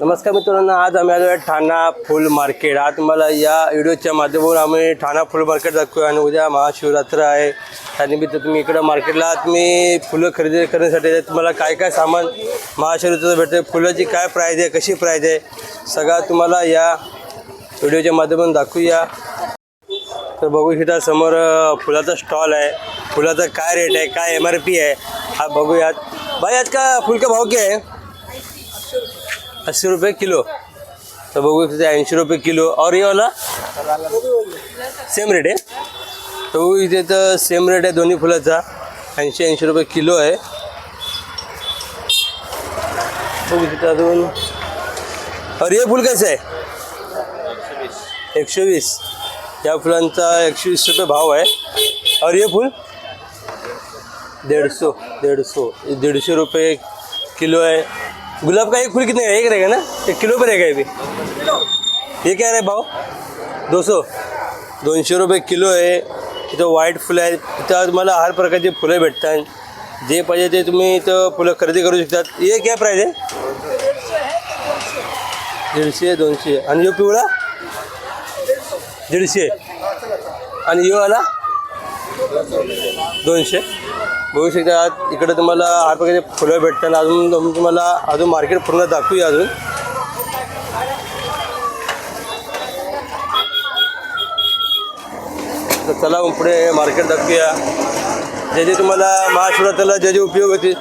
नमस्कार मित्रांनो, आज आम्ही आलो आहे ठाणा फुल मार्केट। आज तुम्हाला या व्हिडिओच्या माध्यमातून आम्ही ठाणा फुल मार्केट दाखवूया आणि उद्या महाशिवरात्र आहे, त्यानिमित्त तुम्ही इकडं मार्केटला तुम्ही फुलं खरेदी करण्यासाठी तुम्हाला काय काय सामान महाशिवरात्रीचं भेटते, फुलाची काय प्राईज आहे, कशी प्राईज आहे, सगळा तुम्हाला या व्हिडिओच्या माध्यमातून दाखवूया। तर बघू शकता समोर फुलाचा स्टॉल आहे, फुलाचा काय रेट आहे, काय MRP आहे हा बघूयात। भाई आज का फूल का भाव क्या है? 80 रुपये किलो। तो बघू शकते 80 रुपये किलो। और ये वाला सेम रेट आहे, तो इथे तर सेम रेट आहे दोन्ही फुलाचा, 80 रुपये किलो आहे। बघू शकते अजून। और ये फूल कैसे आहे? 120। या फुलांचा 120 रुपये भाव आहे। और ये फूल 150 रुपये किलो है। गुलाब का एक फूल कितने का? एक रहेगा ना, 1 किलो पर रहेगा ये भी। ये क्या रहा है भाव? 200 रुपये किलो आहे। इथं व्हाईट फुलं आहेत, इथं तुम्हाला हर प्रकारची फुलं भेटतात, जे पाहिजे ते तुम्ही इथं फुलं खरेदी करू शकतात। ये क्या प्राइस आहे? 150 200। आणि यो पिवळा 150 आणि यो वाला 200। बघू शकता इकडे तुम्हाला हर प्रकारचे फुलं भेटतात। अजून तुम्हाला अजून मार्केट पूर्ण दाखवूया अजून। तर चला पुढे मार्केट दाखवूया, जे जे तुम्हाला महाशिवरात्रीला जे जे उपयोग होते।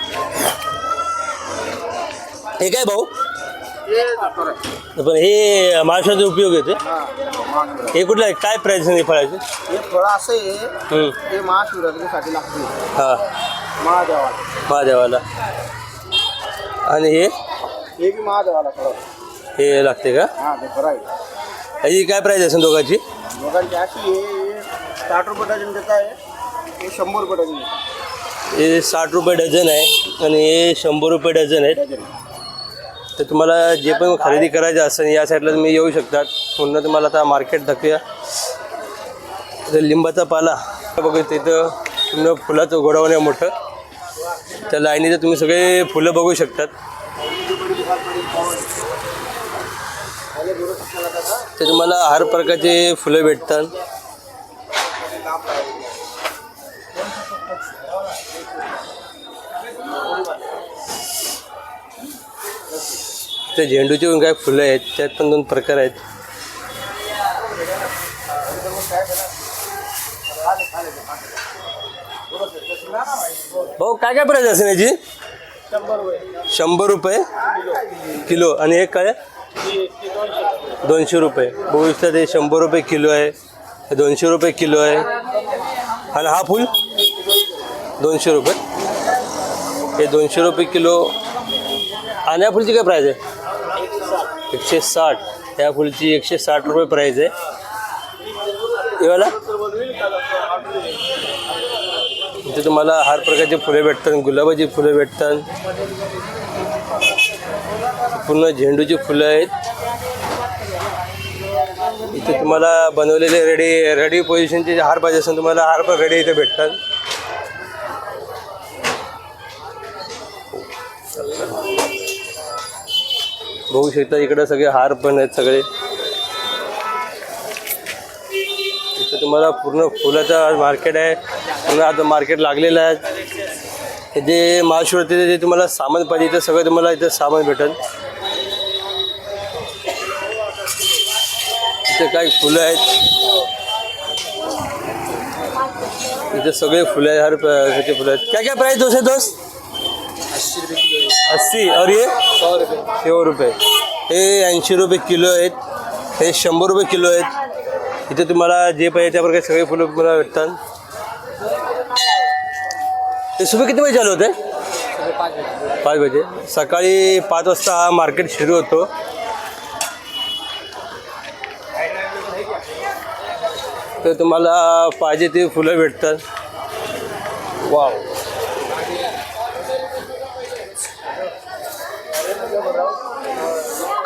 हे काय भाऊ? पण हे महाशिवरात्री उपयोग येते, हे कुठलं आहे, काय प्राईस आहे फळाचे? हे फळ असं आहे, हे महाशिवरात्रीसाठी लागते। हां, महादेवाला। आणि हे बी महादेवाला फळ हे लागते का? हां, ते फळ आहे। याची काय प्राईस असेल दोघांची? दोघांची अशी आहे, 60 रुपये डझन देत आहे, हे 100 रुपये डझन देत। हे 60 रुपये डझन आहे आणि हे 100 रुपये डझन आहेत। तर तुम्हाला जे पण खरेदी करायचं असेल या साईडला तुम्ही येऊ शकतात। पुन्हा तुम्हाला आता मार्केट दाखवूया। तर लिंबाचा पाला बघू, तिथं पूर्ण फुलाचं गोडाऊन आहे मोठं, त्या लाईनीचं तुम्ही सगळे फुलं बघू शकतात। ते तुम्हाला हर प्रकारचे फुलं भेटतात। ते झेंडूचे पण काय फुलं आहेत, त्यात पण 2 प्रकार आहेत। भाऊ काय काय प्राईस असेल याची? 100 रुपये किलो। आणि हे काय? 200 रुपये। बघू शकता ते 100 रुपये किलो आहे, 200 रुपये किलो आहे। आणि हा फूल 200 रुपये, हे 200 रुपये किलो। आणि या फुलची काय प्राईस आहे? 160। या फुलची 160 रुपये प्राईज आहे। हे वाला इथे तुम्हाला हर प्रकारचे फुले भेटतात, गुलाबाची फुलं भेटतात, पूर्ण झेंडूची फुलं आहेत। इथे तुम्हाला बनवलेले रेडी पोझिशनचे हार पाहिजे असेल तुम्हाला हार पण रेडी इथे भेटतात। बघू शकता इकडे सगळे हार पण आहेत सगळे। इथे तुम्हाला पूर्ण फुलाचा मार्केट आहे, पूर्ण आता मार्केट लागलेलं आहे। जे महाशिवरात्रीचे जे तुम्हाला सामान पाहिजे इथं सगळं तुम्हाला इथं सामान भेटेल। इथे काही फुलं आहेत, इथे सगळे फुलं आहेत, हर प्रकारचे फुलं आहेत। क्या क्या प्राइस दोस्त? 80 रुपये किलो 80। और ये 100 रुपये। हे 80 रुपये किलो आहेत, हे 100 रुपये किलो आहेत। इथे तुम्हाला जे पाहिजे त्या प्रकारे सगळे फुलं तुम्हाला भेटतात। हे सुबह किती वाजे चालू होते? 5 बजे। सकाळी 5 वाजता हा मार्केट सुरू होतो। तर तुम्हाला पाहिजे ते फुलं भेटतात। वाव,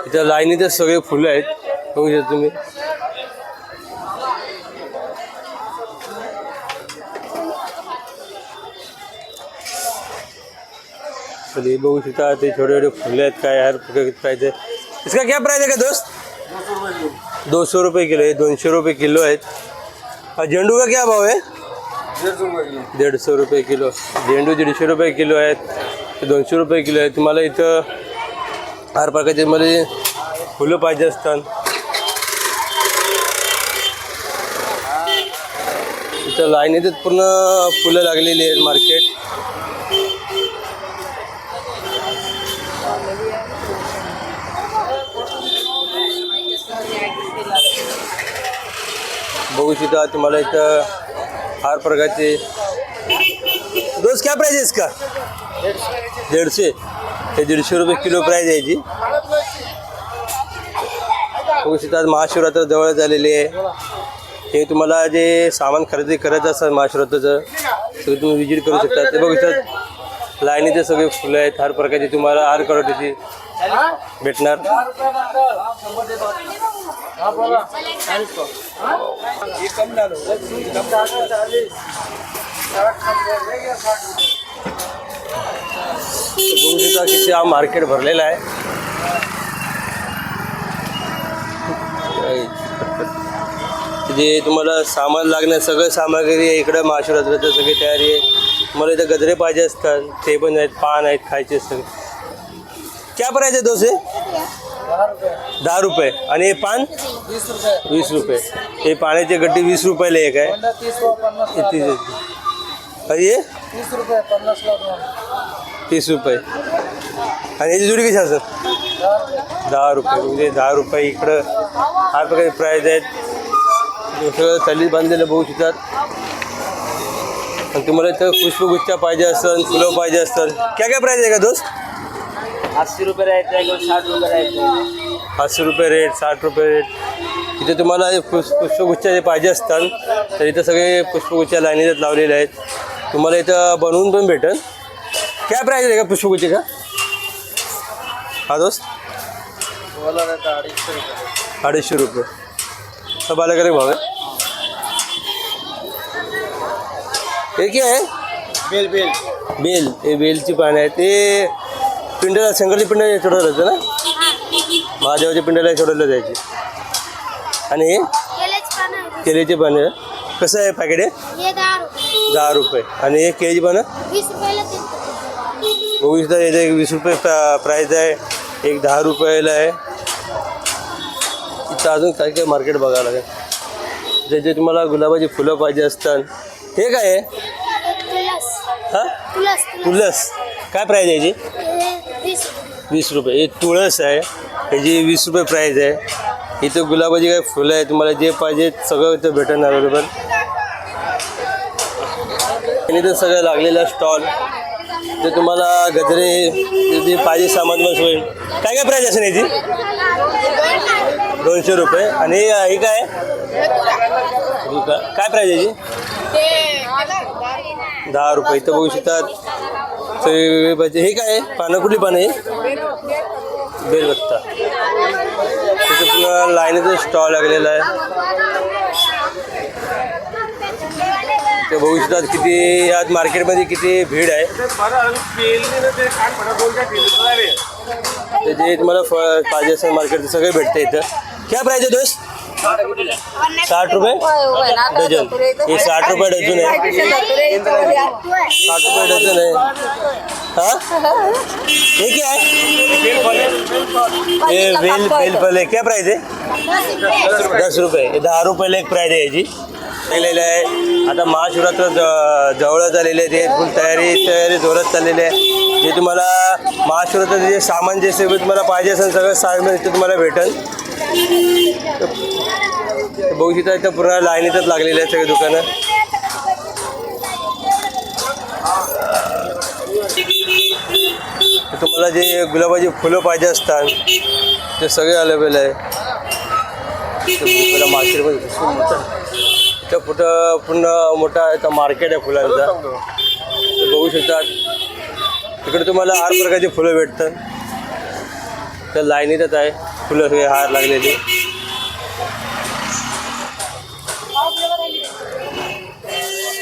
इथं लाईनीत सगळे फुलं आहेत, बघू शकता तुम्ही। चलिए बघू शकता ते छोटे छोटे फुले आहेत काय हर प्राइस है इसका क्या प्राइस है का दोस्त 200 रुपये किलो है 200 रुपये किलो आहेत और झेंडू का क्या भाव है 150 रुपये किलो झेंडू 150 रुपये किलो आहेत 200 रुपये किलो आहे तुम्हाला इथं हर प्रकारचे मध्ये फुलं पाहिजे असतात इथं लाईनीतच पूर्ण फुलं लागलेली आहेत मार्केट बघू शकता तुम्हाला इथं हर प्रकारचे दोस्त क्या प्राइस है इसका 150 हे 150 रुपये किलो प्राइस आहे याची बघू शकता महाशिवरात्र जवळ झालेली आहे हे तुम्हाला जे सामान खरेदी करायचं असेल महाशिवरात्राचं सगळं तुम्ही विजिट करू शकता ते बघू शकता लाईनीचे सगळे फुलं आहेत हर प्रकारचे तुम्हाला हर क्वालिटीची भेटणार बघू शकता किती हा मार्केट भरलेला आहे जे तुम्हाला सामान लागणार सगळं सामग्री आहे इकडं महाशिवरात्राचं सगळी तयारी आहे मला इथं गजरे पाहिजे असतात ते पण आहेत पान आहेत खायचे सगळे क्या प्राइस है दोसे 10 रुपये आणि हे पान 20 रुपये हे पाण्याची गड्डी 20 रुपयाला एक आहे 30 आणि हे 30 रुपये आणि याची जुडी कशी असेल 10 रुपये म्हणजे 10 रुपये इकडं हर प्रकारचे प्राईज आहेत सगळं चालीत बांधलेलं बघू शकतात आणि तुम्हाला इथं पुष्पगुच्छ पाहिजे असेल फुलं पाहिजे असेल क्या क्या प्राईज आहे का दोस्त 80 रुपये रहते हैं 60 रुपये रहते हैं 80 रुपये रेट 60 रुपये रेट इथे तुम्हाला पुष्पगुच्छ जे पाहिजे असतात तर इथं सगळे पुष्पगुच्छ लाईनीत लावलेले आहेत तुम्हाला इथं बनवून पण भेटेल काय प्राईज आहे का पुष्पगुच्छ का हा दोस्त वाला रहता है 250 रुपये सब अलग अलग भाव है हे क्या आहे बेल बेल बेल हे बेलची पानं आहेत ते पिंडाला शंकरची पिंडाला सोडवलं जातं ना महादेवाच्या पिंडाला सोडवलं जायचे आणि हे केळीची पानं कसं आहे पॅकेट आहे 10 रुपये आणि हे केळीची पानं 20 रुपयाला बघू शकता याचं एक 20 रुपये प्राईज आहे एक 10 रुपयाला आहे इथं अजून काय काय मार्केट बघावं लागेल जे जे तुम्हाला गुलाबाची फुलं पाहिजे असतात हे काय आहे हां तुळस काय प्राईज आहे याची 20 रुपये हे तुळस आहे याची 20 रुपये प्राईज आहे इथं गुलाबाची काय फुलं आहे तुम्हाला जे पाहिजे सगळं इथं भेटेल अवेलेबल आणि इथं सगळं लागलेलं स्टॉल ते तुम्हाला गजरे जे पाहिजे सामान तुम्हाला होईल काय काय प्राईज असेल याची 200 रुपये आणि हे काय काय प्राईज याची 10 रुपये इथं बघू शकतात सगळे वेगळे पाहिजे हे काय आहे पानं कुठली पानं आहे बेलपत्ता तिथं पुन्हा लाईनीचा स्टॉल लागलेला आहे ते बघू शकतात किती आज मार्केटमध्ये किती भीड आहे ते जे तुम्हाला फळ पाहिजे असेल मार्केट सगळे भेटते इथं क्या प्राईज आहे दोस्त 60 रुपये डझन हे 60 रुपये डझन आहे 60 रुपये डझन आहे हाँ ये क्या है ये बेल फल है क्या प्राइस है 10 रुपये 10 रुपयाला एक प्राइस आहे याची केलेलं आहे आता महाशिवरात्र जवळच आलेले आहे ते फुल तयारी जोरात चाललेली आहे जे तुम्हाला महाशिवरात्राचं जे सामान जे सगळं तुम्हाला पाहिजे असेल सगळं सामान इथे तुम्हाला भेटेल बघू शकता इथं पूर्ण लाईनीतच लागलेले आहेत सगळे दुकानं तुम्हाला जे गुलाबाची फुलं पाहिजे असतात ते सगळे अवेलेबल आहे इथं पूर्ण मोठा इथं मार्केट आहे फुलांचा बघू शकतात तिकडे तुम्हाला हर प्रकारची फुलं भेटतात तर लाईनीतच आहे फुलं सगळे हार लागलेले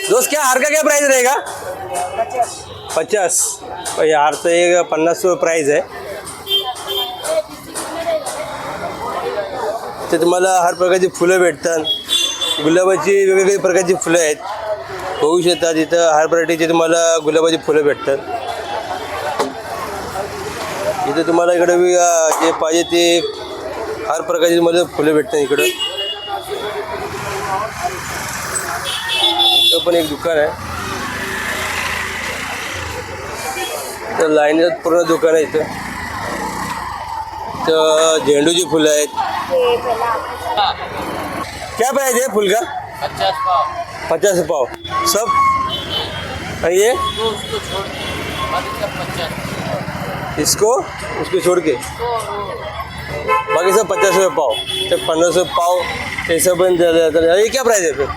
दोस्त क्या हार का क्या प्राइस रहेगा 50. या हारचं एक 50 रुपये प्राईज आहे. ते तुम्हाला हर प्रकारची फुलं भेटतात. गुलाबाची वेगवेगळ्या प्रकारची फुलं आहेत. बघू शकता इथं हर व्हरायटीचे तुम्हाला गुलाबाची फुलं भेटतात. इथं तुम्हाला इकडं जे पाहिजे ते हर प्रकारची तुम्हाला फुलं भेटतात. इकडं इथं पण एक दुकान आहे. तर लाईनीत पूर्ण दुकान आहे इथं. तर झेंडूची फुलं आहेत. क्या प्राइस है फूल का? 50 पाव सब. और ये इसको उसको छोड़ के बाकी सब 50 रुपये पाव. तो 15 रुपये पाव ये सब बन जाता है. ये क्या प्राइस है फिर?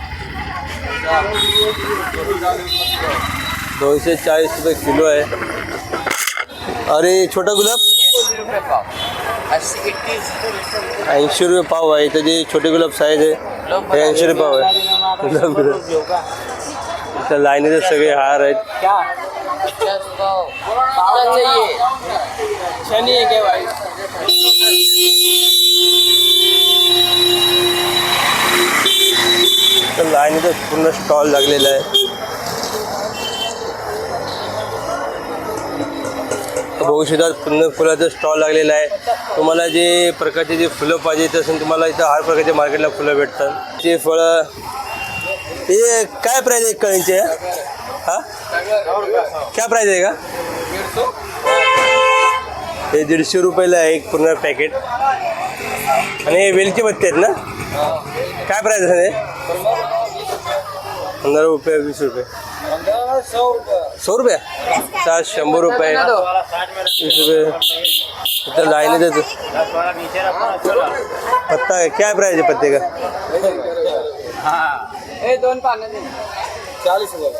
240 रुपये किलो है. और ये छोटा गुलाब 80 रुपये पाव आहे. इथं जे छोटे गुलाब साईज आहे हे 80 रुपये पाव आहे. गुलाब इथं लाईनीचे सगळे हार आहेत. तर लाईनीचा पूर्ण स्टॉल लागलेला आहे. बघू शकता पूर्ण फुलाचा स्टॉल लागलेला आहे. तुम्हाला जे प्रकारचे जे फुलं पाहिजे असेल तुम्हाला इथं हर प्रकारच्या मार्केटला फुलं भेटतात. ते फळं हे काय प्राईज आहे कळींचे? हां काय प्राईज आहे का? हे 150 रुपयाला आहे एक पूर्ण पॅकेट. आणि हे वेलची पत्ते आहेत ना? काय प्राईज आहे? 15 रुपये 20 रुपये 100 रुपये 100 रुपये 20 रुपये. इथं लाईन देतो पत्ता है. क्या प्राइस है पत्ते का? 40 रुपये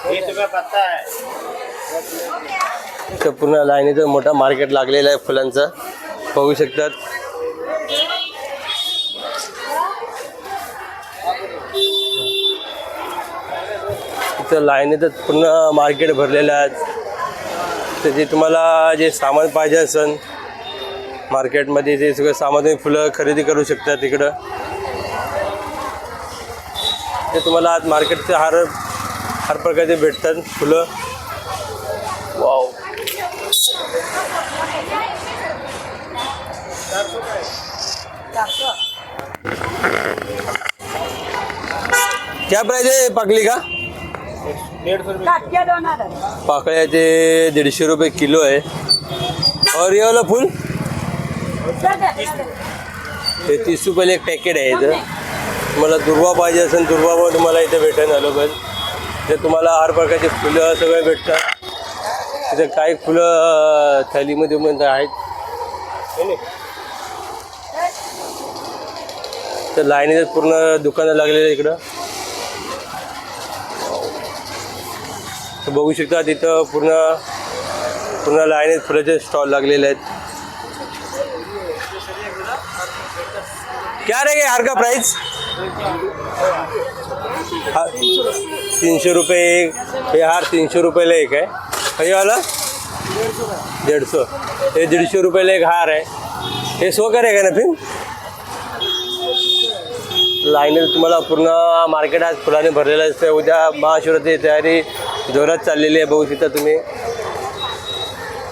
20 रुपये पत्ता आहे. इथं पूर्ण लाईनीचं मोठा मार्केट लागलेला आहे फुलांचा. बघू शकतात. इथं लाईनीतच पूर्ण मार्केट भरलेलं आहे. तर जे तुम्हाला जे सामान पाहिजे असेल मार्केटमध्ये ते सगळं सामान तुम्ही फुलं खरेदी करू शकता. तिकडं ते तुम्हाला आज मार्केटचे हर प्रकारचे भेटतात फुलं. वाव. क्या प्राइस है पाकली का? 150 रुपये. पाकळ्याचे 150 रुपये किलो आहे. और ये वाला फूल ते 30 रुपयाला एक पॅकेट आहे. इथं तुम्हाला दुर्वा पाहिजे असेल दुर्वा पण तुम्हाला इथे भेटेल अवेलेबल. ते तुम्हाला हर प्रकारचे फुलं सगळे भेटतात. इथे काही फुलं थैलीमध्ये पण आहेत. तर लाईनीत पूर्ण दुकानं लागलेलं आहे इकडं. तर बघू शकता तिथं पूर्ण लाईनीत फुलाचे स्टॉल लागलेले आहेत. क्या रहेगा हार का प्राइस? 300 रुपये एक. हे हार 300 रुपयाला एक आहे. हे वाला 150. हे 150 रुपयाला एक हार आहे. हे 100 का रहेगा ना फिर? लाईनीत तुम्हाला पूर्ण मार्केट आज फुलाने भरलेलं असतं. उद्या महाशिवरात्रीची तयारी जोरात चाललेली आहे. बघू शकता तुम्ही.